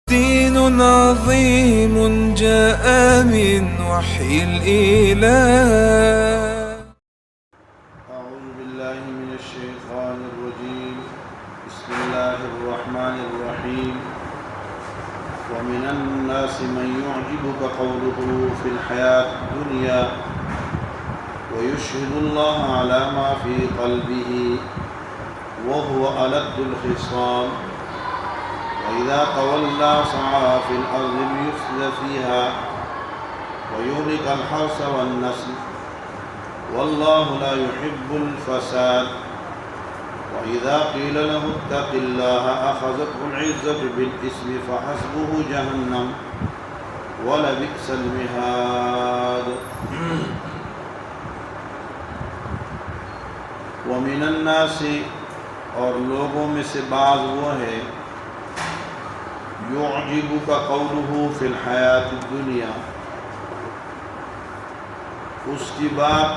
دين عظيم جاء من وحي الإله. أعوذ بالله من الشيطان الرجيم. بسم الله الرحمن الرحيم. ومن الناس من يعجبك قوله في الحياة الدنيا ويشهد الله على ما في قلبه وهو ألد الخصام وإذا تولى سعى في الأرض ليفسد فيها ويهلك الحرث والنسل والله لا يحب الفساد وإذا قيل له اتق الله أخذته العزة بالإثم فحسبه جهنم ولبئس المهاد. ومن الناس اور لوگوں میں سے بعض وہ ہے یعجبک قولہ فی الحیات الدنیا، اس کی بات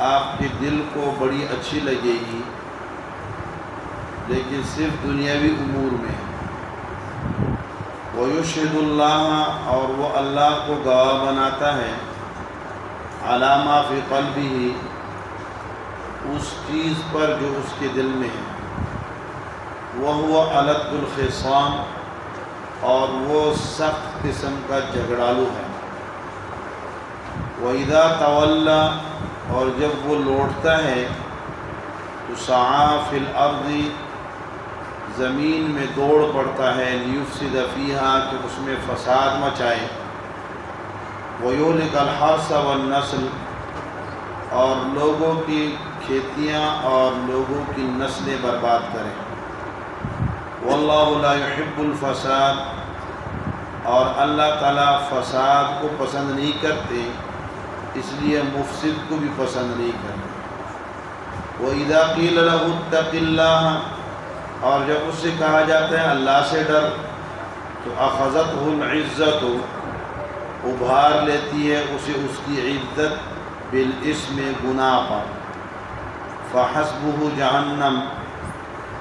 آپ کے دل کو بڑی اچھی لگے گی لیکن صرف دنیاوی امور میں. وَيُشْهِدُ اللَّهَ، اور وہ اللہ کو گواہ بناتا ہے، عَلَى مَا فِي قَلْبِهِ، اس چیز پر جو اس کے دل میں ہے. وَهُوَ أَلَدُّ الْخِصَامِ، اور وہ سخت قسم کا جھگڑالو ہے. وَإِذَا تَوَلَّى، اور جب وہ لوٹتا ہے تو سعیٰ فی الارض، زمین میں دوڑ پڑتا ہے، لیفسد فیہا، کہ اس میں فساد مچائے. وَيُهْلِكَ الْحَرْثَ وَالنَّسْلَ، اور لوگوں کی کھیتیاں اور لوگوں کی نسلیں برباد کریں. وَاللَّهُ لَا يُحِبُّ الْفَسَادَ، اور اللہ تعالیٰ فساد کو پسند نہیں کرتے، اس لیے مفسد کو بھی پسند نہیں کرتے. وَإِذَا قِيلَ لَهُ اتَّقِ اللَّهَ، اور جب اس سے کہا جاتا ہے اللہ سے ڈر، تو أَخَذَتْهُ الْعِزَّةُ، ابھار لیتی ہے اسے اس کی عزت، بالاسم، گناہ پر. فَحَسْبُهُ جہنم،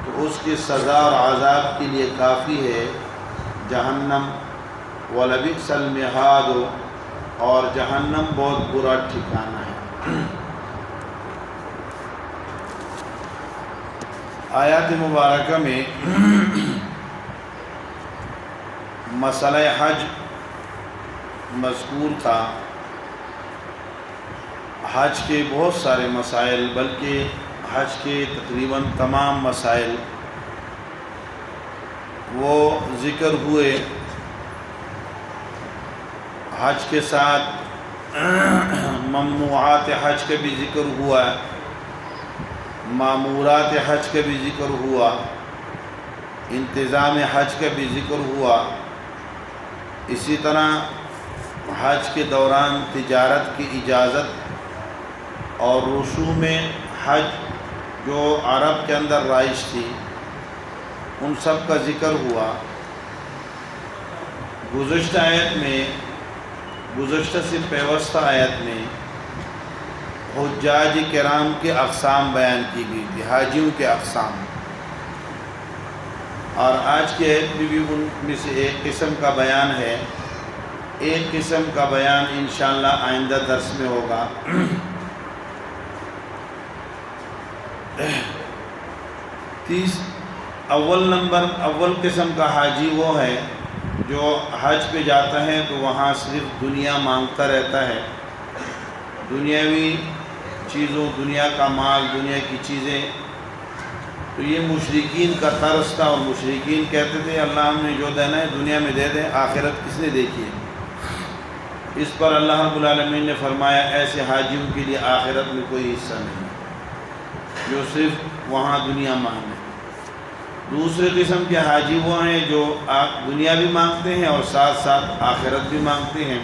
تو اس کی سزا اور عذاب کے لیے کافی ہے جہنم. وَلَبِئْسَ الْمِہَادُ، اور جہنم بہت برا ٹھکانہ ہے. آیات مبارکہ میں مسئلہ حج مذکور تھا. حج کے بہت سارے مسائل، بلکہ حج کے تقریباً تمام مسائل وہ ذکر ہوئے. حج کے ساتھ ممنوعات حج کا بھی ذکر ہوا، مامورات حج کا بھی ذکر ہوا، انتظام حج کا بھی ذکر ہوا. اسی طرح حج کے دوران تجارت کی اجازت اور رسوم حج جو عرب کے اندر رائج تھی، ان سب کا ذکر ہوا. گزشتہ سے پیوستہ آیت میں حجاج کرام کے اقسام بیان کی گئی تھی، حاجیوں کے اقسام. اور آج کی آیت میں بھی ان میں سے ایک قسم کا بیان ہے. ایک قسم کا بیان انشاءاللہ آئندہ درس میں ہوگا. اول قسم کا حاجی وہ ہے جو حج پہ جاتا ہے تو وہاں صرف دنیا مانگتا رہتا ہے، دنیاوی چیزوں، دنیا کا مال، دنیا کی چیزیں. تو یہ مشرکین کا طرز تھا، اور مشرکین کہتے تھے اللہ ہم نے جو دینا ہے دنیا میں دے دیں، آخرت کس نے دیکھی ہے. اس پر اللہ رب العالمین نے فرمایا ایسے حاجیوں کے لیے آخرت میں کوئی حصہ نہیں، جو صرف وہاں دنیا مانگیں. دوسرے قسم کے حاجی وہ ہیں جو دنیا بھی مانگتے ہیں اور ساتھ ساتھ آخرت بھی مانگتے ہیں.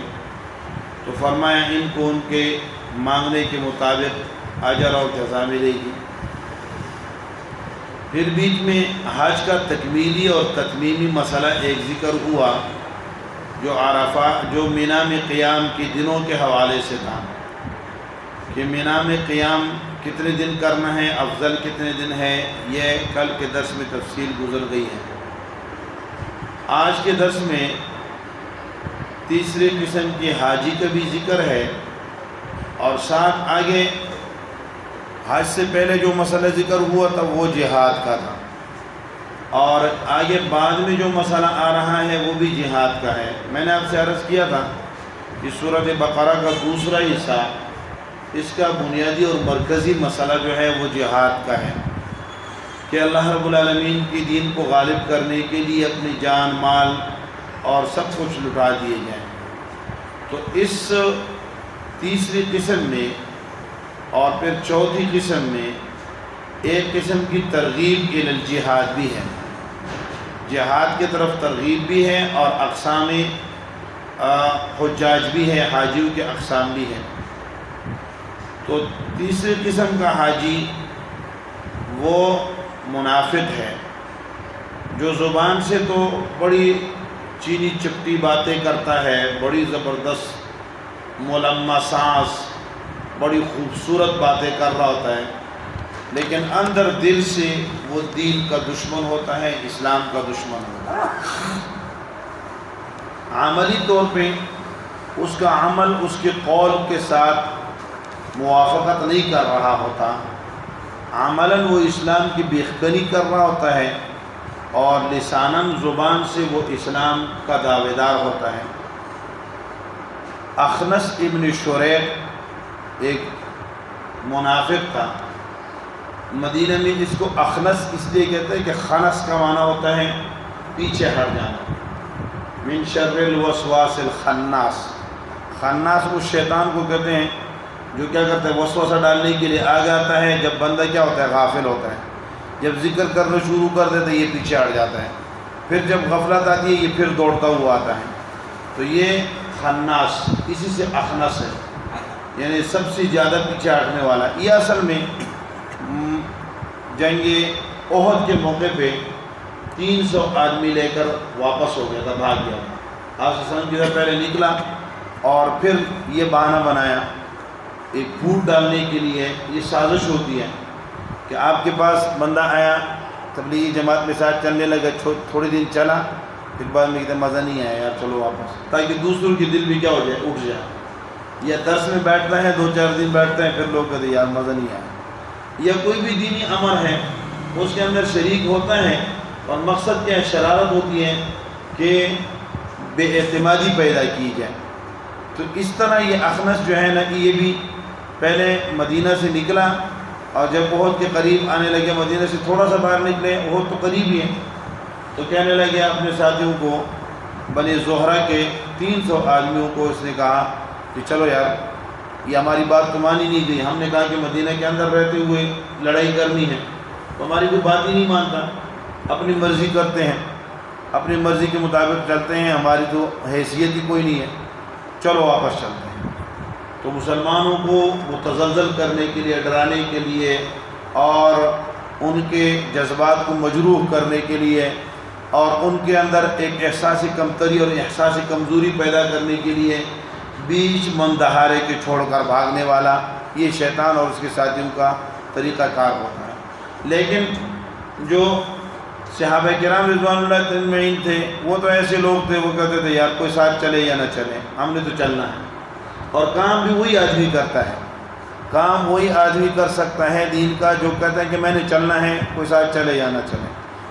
تو فرمایا ان کو ان کے مانگنے کے مطابق اجر اور جزا ملے گی. پھر بیچ میں حج کا تکمیلی اور تتمیمی مسئلہ ایک ذکر ہوا جو جو مینا میں قیام کے دنوں کے حوالے سے تھا کہ مینا میں قیام کتنے دن کرنا ہے، افضل کتنے دن ہے، یہ کل کے درس میں تفصیل گزر گئی ہے. آج کے درس میں تیسرے قسم کے حاجی کا بھی ذکر ہے، اور ساتھ آگے حج سے پہلے جو مسئلہ ذکر ہوا تھا وہ جہاد کا تھا، اور آگے بعد میں جو مسئلہ آ رہا ہے وہ بھی جہاد کا ہے۔ میں نے آپ سے عرض کیا تھا کہ سورۃ بقرہ کا دوسرا حصہ، اس کا بنیادی اور مرکزی مسئلہ جو ہے وہ جہاد کا ہے، کہ اللہ رب العالمین کی دین کو غالب کرنے کے لیے اپنی جان، مال اور سب کچھ لٹا دیے جائیں۔ تو اس تیسری قسم میں اور پھر چوتھی قسم میں ایک قسم کی ترغیب الی الجہاد بھی ہے، جہاد کی طرف ترغیب بھی ہے، اور اقسام حجاج بھی ہے، حاجیوں کے اقسام بھی ہیں۔ تو تیسری قسم کا حاجی وہ منافق ہے، جو زبان سے تو بڑی چینی چپٹی باتیں کرتا ہے، بڑی زبردست ملمہ ساز، بڑی خوبصورت باتیں کر رہا ہوتا ہے، لیکن اندر دل سے وہ دین کا دشمن ہوتا ہے، اسلام کا دشمن ہوتا ہے۔ عملی طور پہ اس کا عمل اس کے قول کے ساتھ موافقت نہیں کر رہا ہوتا، عملاً وہ اسلام کی بیخبری کر رہا ہوتا ہے، اور لساناً زبان سے وہ اسلام کا دعوے دار ہوتا ہے۔ اخنس ابن شریح ایک منافق تھا، مدینہ میں اس کو اخنس اس لیے کہتے ہیں کہ خنس کا معنی ہوتا ہے پیچھے ہٹ جانا۔ من شر الوسواس الخناس، خناس اس شیطان کو کہتے ہیں جو کیا کرتا ہے، وسوسہ ڈالنے کے لیے آگے آتا ہے جب بندہ کیا ہوتا ہے، غافل ہوتا ہے، جب ذکر کرنا شروع کر دیتا ہے یہ پیچھے ہٹ جاتا ہے، پھر جب غفلت آتی ہے یہ پھر دوڑتا ہوا آتا ہے۔ تو یہ خناس اسی سے اخنس ہے، یعنی سب سے زیادہ پیچھے ہٹنے والا۔ یہ اصل میں جنگ احد کے موقع پہ 300 آدمی لے کر واپس ہو گیا تھا، بھاگ گیا تھا۔ آپ صلی اللہ علیہ وسلم پہلے نکلا اور پھر یہ بہانہ بنایا ایک پھوٹ ڈالنے کے لیے، یہ سازش ہوتی ہے کہ آپ کے پاس بندہ آیا، تبلیغی جماعت میں ساتھ چلنے لگا، تھوڑے دن چلا، پھر بعد میں کہتے مزہ نہیں آیا یار چلو واپس، تاکہ دوسروں کی دل بھی کیا ہو جائے، اٹھ جائے۔ یا درس میں بیٹھتا ہے 2-4 دن بیٹھتا ہے، پھر لوگ کہتے ہیں یار مزہ نہیں آیا۔ یا کوئی بھی دینی امر ہے اس کے اندر شریک ہوتا ہے، اور مقصد کیا ہے، شرارت ہوتی ہے کہ بے اعتمادی پیدا کی جائے۔ تو اس طرح یہ اخنس جو ہے نا، یہ بھی پہلے مدینہ سے نکلا، اور جب احد کے قریب آنے لگے، مدینہ سے تھوڑا سا باہر نکلے، احد تو قریب ہی ہے، تو کہنے لگے اپنے ساتھیوں کو، بنی زہرہ کے 300 آدمیوں کو اس نے کہا کہ چلو یار یہ ہماری بات تو مانی نہیں گئی، ہم نے کہا کہ مدینہ کے اندر رہتے ہوئے لڑائی کرنی ہے، تو ہماری کوئی بات ہی نہیں مانتا، اپنی مرضی کرتے ہیں، اپنی مرضی کے مطابق چلتے ہیں، ہماری تو حیثیت ہی کوئی نہیں ہے، چلو واپس چلتے ہیں۔ تو مسلمانوں کو متزلزل کرنے کے لیے، ڈرانے کے لیے، اور ان کے جذبات کو مجروح کرنے کے لیے، اور ان کے اندر ایک احساس کمتری اور احساس کمزوری پیدا کرنے کے لیے بیچ مندہارے کے چھوڑ کر بھاگنے والا، یہ شیطان اور اس کے ساتھیوں کا طریقہ کار ہوتا ہے۔ لیکن جو صحابہ کرام رضوان اللہ اجمعین تھے، وہ تو ایسے لوگ تھے، وہ کہتے تھے یار کوئی ساتھ چلے یا نہ چلے، ہم نے تو چلنا ہے، اور کام بھی وہی آدمی کرتا ہے، کام وہی آدمی کر سکتا ہے دین کا جو کہتا ہے کہ میں نے چلنا ہے، کوئی ساتھ چلے یا نہ چلے۔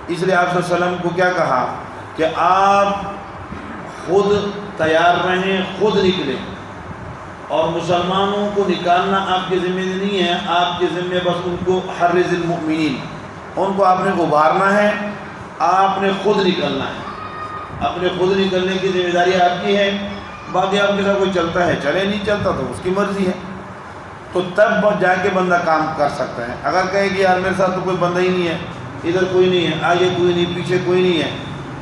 اس لیے آپ صلی اللہ علیہ وسلم کو کیا کہا کہ آپ خود تیار رہیں، خود نکلیں، اور مسلمانوں کو نکالنا آپ کے ذمہ نہیں ہے، آپ کے ذمہ بس ان کو حرز المؤمنین، ان کو آپ نے ابھارنا ہے، آپ نے خود نکلنا ہے، اپنے خود نکلنے کی ذمہ داری آپ کی ہے، باقی آپ کے ساتھ کوئی چلتا ہے چلے، نہیں چلتا تو اس کی مرضی ہے۔ تو تب جا کے بندہ کام کر سکتا ہے۔ اگر کہے کہ یار میرے ساتھ تو کوئی بندہ ہی نہیں ہے، ادھر کوئی نہیں ہے، آگے کوئی نہیں، پیچھے کوئی نہیں ہے،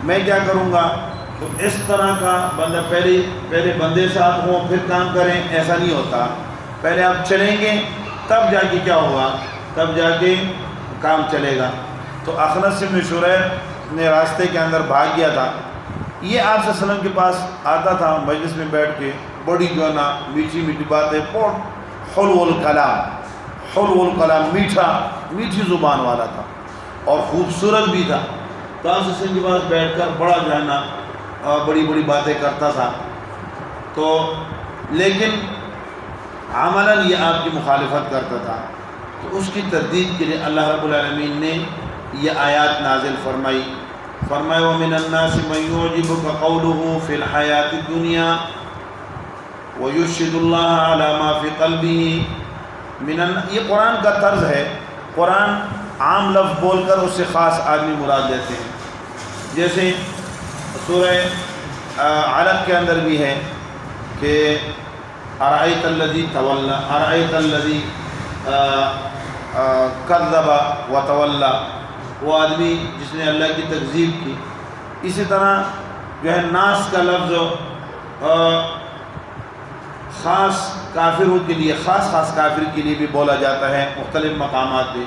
میں کیا کروں گا، تو اس طرح کا بندہ پہلے بندے ساتھ ہوں پھر کام کریں، ایسا نہیں ہوتا۔ پہلے آپ چلیں گے تب جا کے کیا ہوگا، تب جا کے کام چلے گا۔ تو اخنس بن شریح نے راستے کے اندر بھاگ گیا تھا، یہ آپ صلی اللہ علیہ وسلم کے پاس آتا تھا مجلس میں بیٹھ کے، بڑی جو ہے نا میٹھی میٹھی باتیں، حلو الکلام، میٹھی زبان والا تھا، اور خوبصورت بھی تھا، تو آپ صلی اللہ علیہ وسلم کے پاس بیٹھ کر بڑا جو ہے نا بڑی بڑی باتیں کرتا تھا، تو لیکن عملاً یہ آپ کی مخالفت کرتا تھا، تو اس کی تردید کے لیے اللہ رب العالمین نے یہ آیات نازل فرمائی وَمِنَ النَّاسِ مَن يُعْجِبُكَ قَوْلُهُ فِي الْحَيَاةِ الدُّنْيَا وَيُشْهِدُ اللَّهَ عَلَى مَا فِي قَلْبِهِ یہ قرآن کا طرز ہے۔ قرآن عام لفظ بول کر اس سے خاص آدمی مراد لیتے ہیں، جیسے سورہ علق کے اندر بھی ہے کہ ارأیت الذی تولی، ارأیت الذی کذب وتولی، وہ آدمی جس نے اللہ کی تکذیب کی۔ اسی طرح جو ہے ناس کا لفظ خاص کافروں کے لیے، خاص کافر کے لیے بھی بولا جاتا ہے مختلف مقامات پہ،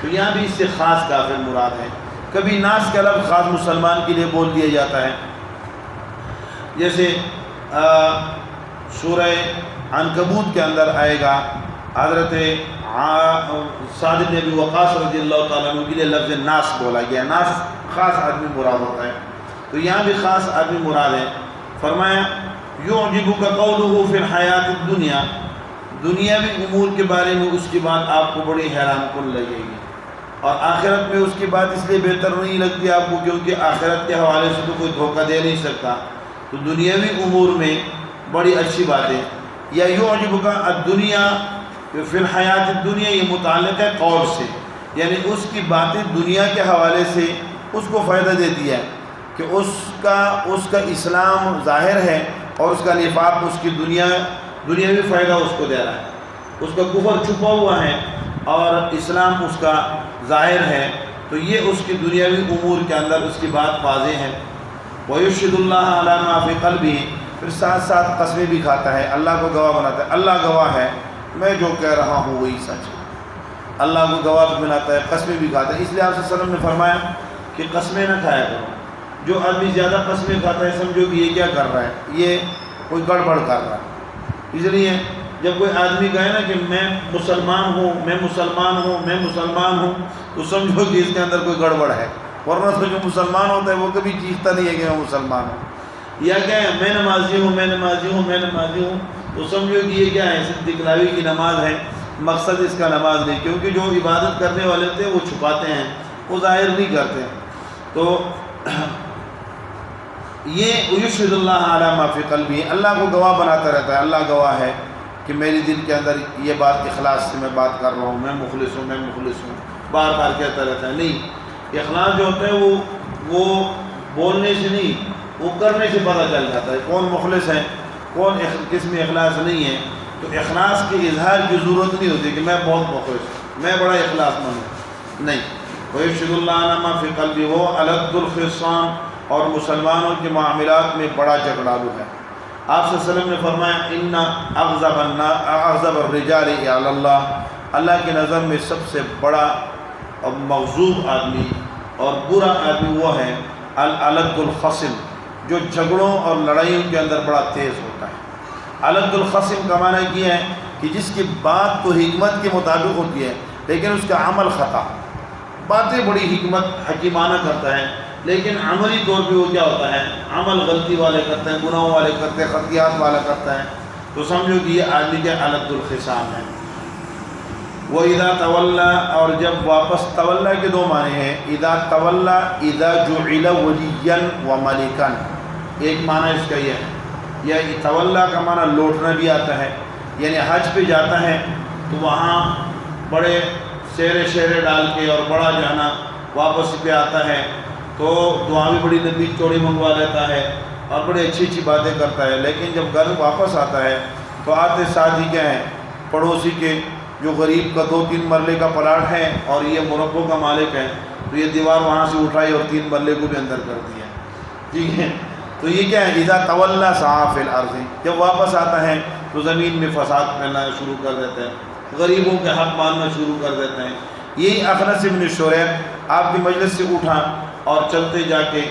تو یہاں بھی اس سے خاص کافر مراد ہے۔ کبھی ناس کا لفظ خاص مسلمان کے لیے بول دیا جاتا ہے، جیسے سورہ عنکبوت کے اندر آئے گا، حضرت سعد بن ابی وقاص رضی اللہ تعالیٰ عنہ کے لیے لفظ ناس بولا گیا۔ ناس خاص آدمی مراد ہوتا ہے، تو یہاں بھی خاص آدمی مراد ہے۔ فرمایا یعجبک قولہ فی الحیات الدنیا، دنیاوی امور کے بارے میں اس کی بات آپ کو بڑی حیران کن لگے گی، اور آخرت میں اس کی بات اس لیے بہتر نہیں لگتی آپ کو کیونکہ آخرت کے حوالے سے تو کوئی دھوکہ دے نہیں سکتا، تو دنیاوی امور میں بڑی اچھی بات ہے۔ یا یعجبک الدنیا فی الحیات الدنیا، یہ متعلق ہے قول سے، یعنی اس کی باتیں دنیا کے حوالے سے اس کو فائدہ دیتی ہے کہ اس کا اسلام ظاہر ہے اور اس کا نفاق اس کی دنیاوی فائدہ اس کو دے رہا ہے، اس کا کفر چھپا ہوا ہے اور اسلام اس کا ظاہر ہے، تو یہ اس کی دنیاوی امور کے اندر اس کی بات واضح ہے۔ وَيُشْهِدُ اللَّهَ عَلَى مَا فِي قَلْبِهِ، پھر ساتھ ساتھ قسمیں بھی کھاتا ہے، اللہ کو گواہ بناتا ہے، اللہ گواہ ہے میں جو کہہ رہا ہوں وہی سچ ہے، اللہ کو گواہ بناتا ہے، قسمیں بھی کھاتا ہے۔ اس لیے آپ صلی اللہ علیہ وسلم نے فرمایا کہ قسمیں نہ کھایا کرو، جو آدمی زیادہ قسمیں کھاتا ہے سمجھو کہ یہ کیا کر رہا ہے، یہ کوئی گڑبڑ کر رہا ہے۔ اس لیے جب کوئی آدمی کہے نا کہ میں مسلمان ہوں میں مسلمان ہوں میں مسلمان ہوں، تو سمجھو کہ اس کے اندر کوئی گڑبڑ ہے، ورنہ تو جو مسلمان ہوتا ہے وہ کبھی چیختا نہیں ہے کہ میں مسلمان ہوں، یا کیا ہے میں نمازی ہوں میں نمازی ہوں میں نمازی ہوں، تو سمجھو کہ یہ کیا ہے، صرف دکھلاوی کی نماز ہے، مقصد اس کا نماز نہیں، کیونکہ جو عبادت کرنے والے تھے وہ چھپاتے ہیں، وہ ظاہر نہیں کرتے ہیں۔ تو یہ یشہد اللہ علی ما فی قلبی، اللہ کو گواہ بناتا رہتا ہے، اللہ گواہ ہے کہ میری دل کے اندر یہ بات اخلاص سے میں بات کر رہا ہوں، میں مخلص ہوں میں مخلص ہوں، بار بار کہتا رہتا ہے۔ نہیں، اخلاص جو ہوتا ہے وہ بولنے سے نہیں، وہ کرنے سے پتہ چل جاتا ہے کون مخلص ہے کون کس میں اخلاص نہیں ہے۔ تو اخلاص کے اظہار کی ضرورت نہیں ہوتی کہ میں بہت مخلص ہوں میں بڑا اخلاص مند ہوں، نہیں۔ وَيُشْهِدُ اللَّهَ عَلَى مَا فِي قَلْبِهِ، وہ أَلَدُّ الْخِصَامِ، اور مسلمانوں کے معاملات میں بڑا جھگڑالو ہے۔ آپ صلی اللہ علیہ وسلم نے فرمایا إِنَّ أَغْضَبَ الرِّجَالِ عَلَى اللَّهِ، اللہ کی نظر میں سب سے بڑا اور مغضوب آدمی اور برا آدمی وہ ہے الْأَلَدُّ الْخَصِمِ، جو جھگڑوں اور لڑائیوں کے اندر بڑا تیز ہوتا ہے۔ الد الخصم کا معنی یہ ہے کہ جس کی بات تو حکمت کے مطابق ہوتی ہے لیکن اس کا عمل خطا، باتیں بڑی حکمت حکیمانہ کرتا ہے لیکن عملی طور پہ وہ کیا ہوتا ہے، عمل غلطی والے کرتے ہیں، گناہوں والے کرتے ہیں، خطیات والا کرتا ہے، تو سمجھو کہ یہ آدمی کے الد الخصام ہے۔ وہ اذا تولا، اور جب واپس تولا کے دو معنی ہیں، اذا تولا اذا جعل ولیا و ملکا، ایک معنی اس کا یہ ہے، یا تولا کا معنی لوٹنا بھی آتا ہے، یعنی حج پہ جاتا ہے تو وہاں بڑے شیرے ڈال کے اور بڑا جانا، واپس پہ آتا ہے تو دعا بھی بڑی لمبی چوڑی منگوا لیتا ہے اور بڑی اچھی اچھی باتیں کرتا ہے، لیکن جب گھر واپس آتا ہے تو آتے ساتھ ہی کیا ہے، پڑوسی کے جو غریب کا 2-3 مرلے کا پلاٹ ہے اور یہ مربوں کا مالک ہے، تو یہ دیوار وہاں سے اٹھائی اور 3 مرلے کو بھی اندر کر دیا، ٹھیک ہے۔ تو یہ کیا ہے، اذا تولا سعی فی الارض، جب واپس آتا ہے تو زمین میں فساد پھیلانا شروع کر دیتا ہے، غریبوں کے حق ماننا شروع کر دیتے ہیں۔ یہی اخنس بن شریح آپ کی مجلس سے اٹھا اور چلتے جا کے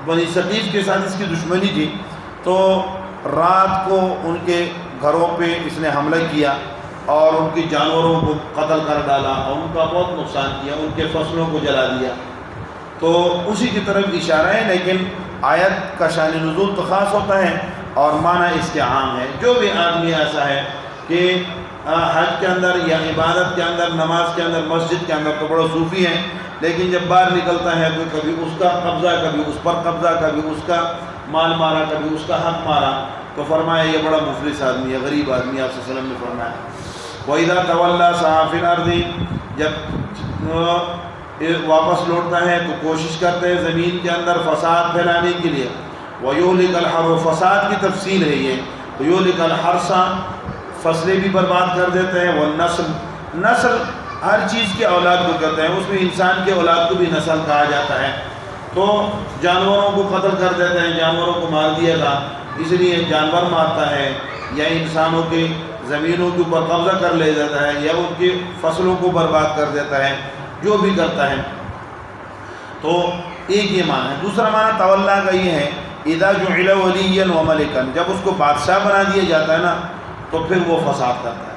بنی ثقیف کے ساتھ اس کی دشمنی تھی، تو رات کو ان کے گھروں پہ اس نے حملہ کیا اور ان کی جانوروں کو قتل کر ڈالا اور ان کا بہت نقصان کیا، ان کے فصلوں کو جلا دیا۔ تو اسی کی طرف اشارہ ہے، لیکن آیت کا شان نزول تو خاص ہوتا ہے اور معنی اس کے عام ہے۔ جو بھی آدمی ایسا ہے کہ حج کے اندر یا عبادت کے اندر، نماز کے اندر، مسجد کے اندر تو بڑا صوفی ہے، لیکن جب باہر نکلتا ہے تو کبھی اس کا قبضہ، کبھی اس پر قبضہ، کبھی اس کا مال مارا، کبھی اس کا حق مارا، تو فرمایا یہ بڑا مفلس آدمی ہے، غریب آدمی ہے۔ آپ صلی اللہ علیہ وسلم نے فرمایا وَإِذَا تَوَلَّى سَعَىٰ فِي الْأَرْضِ، جب واپس لوٹتا ہے تو کوشش کرتے ہیں زمین کے اندر فساد پھیلانے کے لیے۔ وَيُهْلِكَ الْحَرْثَ، فساد کی تفصیل ہے یہ، وَيُهْلِكَ الْحَرْثَ، فصلیں بھی برباد کر دیتے ہیں، وَالنَّسْلَ، نسل ہر چیز کے اولاد کو کہتے ہیں، اس میں انسان کے اولاد کو بھی نسل کہا جاتا ہے۔ تو جانوروں کو قتل کر دیتے ہیں، جانوروں کو مار دیا تھا، اس لیے جانور مارتا ہے، یا انسانوں کی زمینوں کے اوپر قبضہ کر لے جاتا ہے، یا ان کی فصلوں کو برباد کر دیتا ہے، جو بھی کرتا ہے۔ تو ایک یہ معنی ہے۔ دوسرا معنی تولا کا یہ ہے اذا جعل ولیا وملکا، جب اس کو بادشاہ بنا دیا جاتا ہے نا تو پھر وہ فساد کرتا ہے،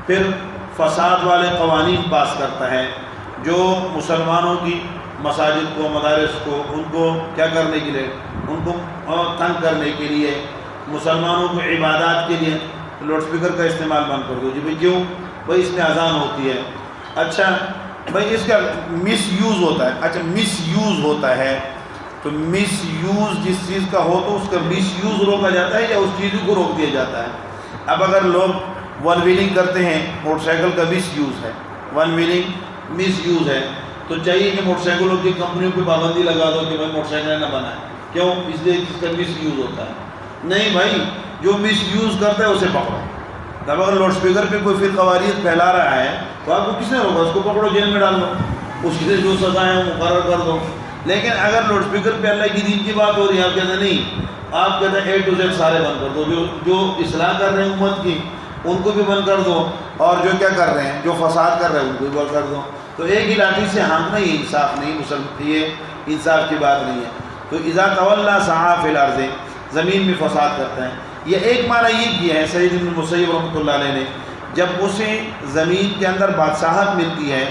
پھر فساد والے قوانین پاس کرتا ہے، جو مسلمانوں کی مساجد کو، مدارس کو، ان کو کیا کرنے کے لیے، ان کو تنگ کرنے کے لیے، مسلمانوں کو عبادات کے لیے لاؤڈ اسپیکر کا استعمال بند کر دو۔ جی بھائی کیوں؟ بھائی اس میں اذان ہوتی ہے۔ اچھا بھائی اس کا مس یوز ہوتا ہے، اچھا مس یوز ہوتا ہے، تو مس یوز جس چیز کا ہو تو اس کا مس یوز روکا جاتا ہے یا اس چیز کو روک دیا جاتا ہے؟ اب اگر لوگ ون ویلنگ کرتے ہیں، موٹر سائیکل کا مس یوز ہے، ون ویلنگ مس یوز ہے، تو چاہیے کہ موٹر سائیکلوں کی کمپنیوں پہ پابندی لگا دو کہ بھائی موٹر سائیکل نہ بنائیں۔ کیوں؟ اس لیے اس کا مس یوز ہوتا ہے۔ نہیں بھائی، جو مس یوز کرتا ہے اسے پکڑو۔ جب اگر لاؤڈ اسپیکر پہ کوئی فرقہ واریت پھیلا رہا ہے تو آپ کو کس نے روکا؟ اس کو پکڑو، جیل میں ڈال دو، اس کے لیے جو سزا ہے وہ مقرر کر دو۔ لیکن اگر لاؤڈ اسپیکر پہ اللہ کی دین کی بات ہو رہی ہے، آپ کہتے ہیں نہیں، آپ کہتے ہیں A to Z سارے بند کر دو، جو اصلاح کر رہے ہیں امت کی ان کو بھی بند کر دو، اور جو کیا کر رہے ہیں، جو فساد کر رہے ہیں ان کو بھی بند کر دو۔ تو ایک ہی لاٹھی سے ہانکنا ہی انصاف نہیں، یہ انصاف کی بات نہیں ہے۔ تو اذا تولا سعیٰ فی الارض، زمین میں فساد کرتا ہے۔ یہ ایک معنی یہ کیا ہے سعید بن المسیب رحمۃ اللہ علیہ نے، جب اسے زمین کے اندر بادشاہت ملتی ہے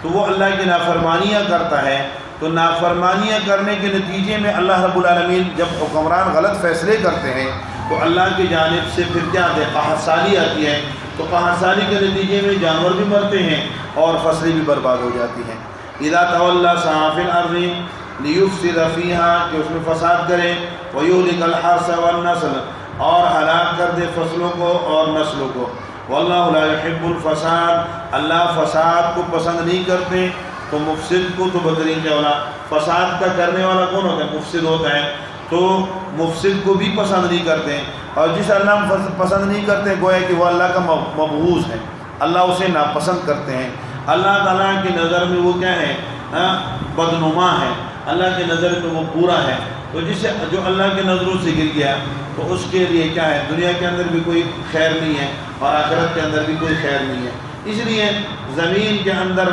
تو وہ اللہ کی نافرمانیاں کرتا ہے، تو نافرمانیاں کرنے کے نتیجے میں اللہ رب العالمین جب حکمران غلط فیصلے کرتے ہیں تو اللہ کی جانب سے پھر کیا آتے ہیں؟ قحط سالی آتی ہے، تو قحط سالی کے نتیجے میں جانور بھی مرتے ہیں اور فصلیں بھی برباد ہو جاتی ہیں۔ اذا تولا سعیٰ فی الارض لیفسد فیہا، کہ اس میں فساد کرے، ویہلک الحرث والنسل، اور ہلاک کر دے فصلوں کو اور نسلوں کو۔ واللہ لا یحب الفساد، اللہ فساد کو پسند نہیں کرتے۔ تو مفسد کو تو بدترین اولا، فساد کا کرنے والا کون ہوتا ہے؟ مفسد ہوتا ہے۔ تو مفسد کو بھی پسند نہیں کرتے، اور جسے اللہ پسند نہیں کرتے گویا کہ وہ اللہ کا مبغوض ہے، اللہ اسے ناپسند کرتے ہیں۔ اللہ تعالیٰ کی نظر میں وہ کیا ہے؟ بدنما ہے، اللہ کی نظر میں وہ برا ہے۔ تو جسے جو اللہ کے نظروں سے گر گیا تو اس کے لیے کیا ہے؟ دنیا کے اندر بھی کوئی خیر نہیں ہے اور آخرت کے اندر بھی کوئی خیر نہیں ہے۔ اس لیے زمین کے اندر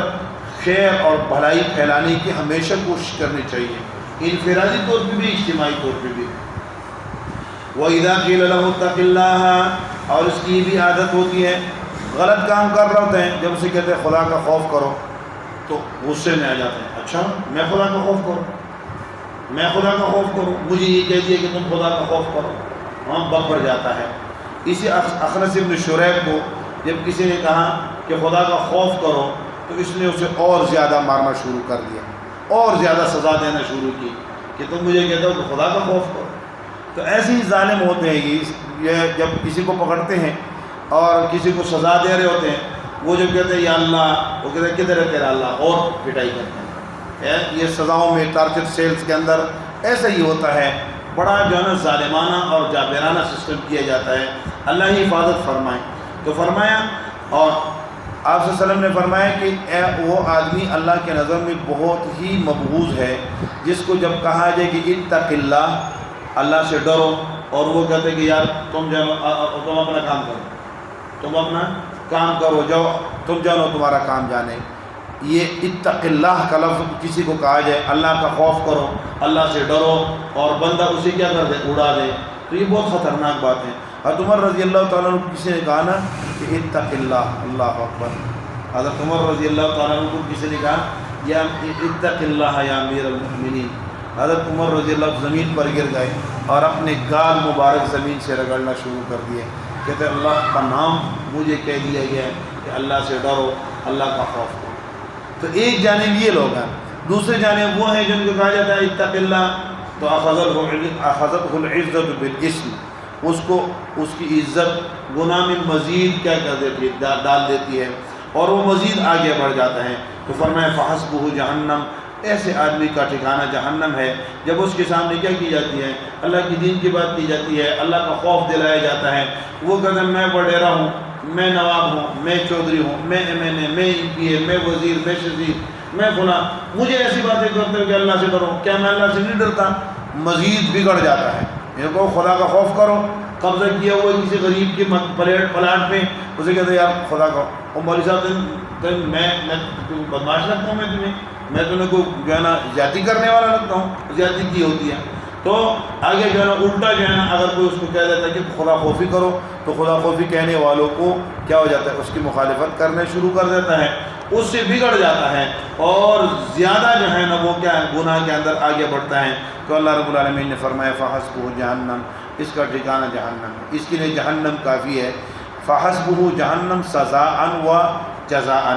خیر اور بھلائی پھیلانے کی ہمیشہ کوشش کرنی چاہیے، انفرادی طور پہ بھی، اجتماعی طور پہ بھی۔ وَإِذَا قِيلَ لَهُ اتَّقِ اللَّهَ، اور اس کی بھی عادت ہوتی ہے، غلط کام کر رہے ہوتے ہیں، جب اسے کہتے ہیں خدا کا خوف کرو تو غصے میں آ جاتے ہیں۔ اچھا میں خدا کا خوف کروں، میں خدا کا خوف کروں، مجھے یہ کہہ دیا کہ تم خدا کا خوف کرو، ہاں بک پڑ جاتا ہے۔ اسی اخنس بن شریح کو جب کسی نے کہا کہ خدا کا خوف کرو تو اس نے اسے اور زیادہ مارنا شروع کر دیا، اور زیادہ سزا دینا شروع کی کہ تم مجھے کہتے ہو کہ خدا کا خوف کرو۔ تو ایسے ہی ظالم ہوتے ہیں یہ جب کسی کو پکڑتے ہیں اور کسی کو سزا دے رہے ہوتے ہیں، وہ جب کہتے ہیں یا اللہ، وہ کہتے ہیں کدھر ہے تیرا اللہ، اور پٹائی کرتے ہیں۔ یہ سزاؤں میں ٹارچر سیلز کے اندر ایسا ہی ہوتا ہے، بڑا جو ہے نا ظالمانہ اور جابرانہ سسٹم کیا جاتا ہے۔ اللہ ہی حفاظت فرمائے۔ تو فرمایا، اور آپ صلی اللہ علیہ وسلم نے فرمایا کہ وہ آدمی اللہ کے نظر میں بہت ہی مبغوض ہے جس کو جب کہا جائے کہ اتق اللہ، اللہ سے ڈرو، اور وہ کہتے کہ یار تم اپنا کام کرو، تم اپنا کام کرو، جاؤ تم جانو تمہارا کام جانے۔ یہ اتق اللہ کا لفظ کسی کو کہا جائے، اللہ کا خوف کرو، اللہ سے ڈرو، اور بندہ اسے کیا کر دے؟ اڑا دے، تو یہ بہت خطرناک بات ہے۔ حضرت عمر رضی اللہ تعالیٰ عنہ کو کسی نے کہا نا کہ اتق اللہ، اللہ اکبر، حضرت عمر رضی اللہ تعالیٰ عنہ کو کسی نے کہا یا اتق اللہ یا امیر المؤمنین. حضرت عمر رضی اللہ عنہ زمین پر گر گئے اور اپنے گال مبارک زمین سے رگڑنا شروع کر دیے. کہتے اللہ کا نام مجھے کہہ دیا گیا ہے کہ اللہ سے ڈرو، اللہ کا خوف کرو. تو ایک جانب یہ لوگ ہیں، دوسرے جانب وہ ہیں جن کو کہا جاتا ہے اتق اللہ، تو اخذته العزت بالاسم، اس کو اس کی عزت گناہ میں مزید کیا کر دیتی ہے، ڈال دیتی ہے اور وہ مزید آگے بڑھ جاتا ہے. تو فرمایا فحسبہ جہنم، ایسے آدمی کا ٹھکانہ جہنم ہے. جب اس کے سامنے کیا کی جاتی ہے، اللہ کی دین کی بات کی جاتی ہے، اللہ کا خوف دلایا جاتا ہے، وہ کہتا ہے میں وڈیرا ہوں، میں نواب ہوں، میں چودھری ہوں، میں ایم این اے، میں ایم پی اے، میں وزیر، میں شزیر، میں فلاں، مجھے ایسی باتیں کرتے ہو کہ اللہ سے ڈرو. کیا میں اللہ سے نہیں ڈرتا؟ مزید بگڑ جاتا ہے. یہ کو خدا کا خوف کرو. قبضہ کیا ہوا کسی غریب کی پلاٹ پہ، اسے کہتے ہیں یار خدا کا، اور مولوی صاحب میں بدماش لگتا ہوں، میں تمہیں کو جو ہے نا زیادتی کرنے والا لگتا ہوں، زیادتی کی ہوتی ہے. تو آگے جو ہے نا الٹا جو ہے نا اگر کوئی اس کو کہہ دیتا ہے کہ خدا خوفی کرو، تو خدا خوفی کہنے والوں کو کیا ہو جاتا ہے، اس کی مخالفت کرنے شروع کر دیتا ہے، اس سے بگڑ جاتا ہے اور زیادہ جو ہے نا وہ کیا ہے گناہ کے اندر آگے بڑھتا ہے. تو اللہ رب العالمین نے فرمایا فحسبہ جہنم، اس کا ٹھکانہ جہنم ہے، اس کے لیے جہنم کافی ہے. فحسبہ جہنم سزاء و جزاء،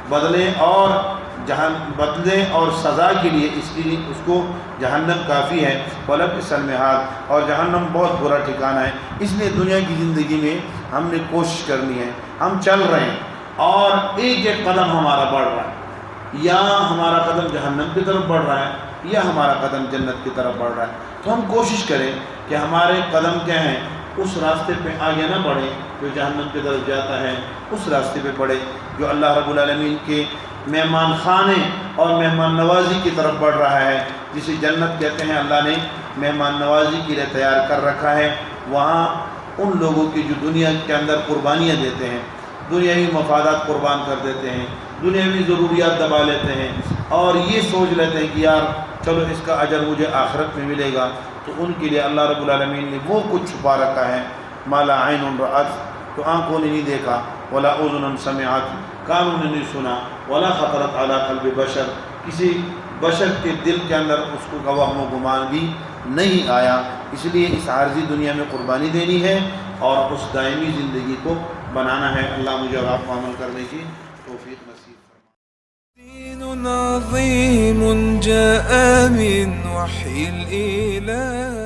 بدلے اور سزا کے لیے اس کو جہنم کافی ہے. ولبئس المہاد، اور جہنم بہت برا ٹھکانہ ہے. اس لیے دنیا کی زندگی میں ہم نے کوشش کرنی ہے، ہم چل رہے ہیں اور ایک ایک قدم ہمارا بڑھ رہا ہے، یا ہمارا قدم جہنم کی طرف بڑھ رہا ہے یا ہمارا قدم جنت کی طرف بڑھ رہا ہے. تو ہم کوشش کریں کہ ہمارے قدم کیا ہیں، اس راستے پہ آگے نہ بڑھیں جو جہنم کی طرف جاتا ہے، اس راستے پہ بڑھیں جو اللہ رب العالمین کے مہمان خانے اور مہمان نوازی کی طرف بڑھ رہا ہے، جسے جنت کہتے ہیں. اللہ نے مہمان نوازی کے لیے تیار کر رکھا ہے. وہاں ان لوگوں کی جو دنیا کے اندر قربانیاں دیتے ہیں، دنیاوی مفادات قربان کر دیتے ہیں، دنیاوی ضروریات دبا لیتے ہیں اور یہ سوچ لیتے ہیں کہ یار چلو اس کا اجر مجھے آخرت میں ملے گا. تو ان کے لیے اللہ رب العالمین نے وہ کچھ چھپا رکھا ہے، ما لا عین رأت، تو آنکھوں نے نہیں دیکھا، ولا اذن سمعت، کانوں نے نہیں سنا، ولا خطرت علی قلب بشر، کسی بشر کے دل کے اندر اس کو وہم و گمان بھی نہیں آیا. اس لیے اس عارضی دنیا میں قربانی دینی ہے اور اس دائمی زندگی کو بنانا ہے. اللہ مجھے اور آپ کو عمل کرنے کی توفیق نصیب فرمائے. دين عظيم جاء من وحي الإله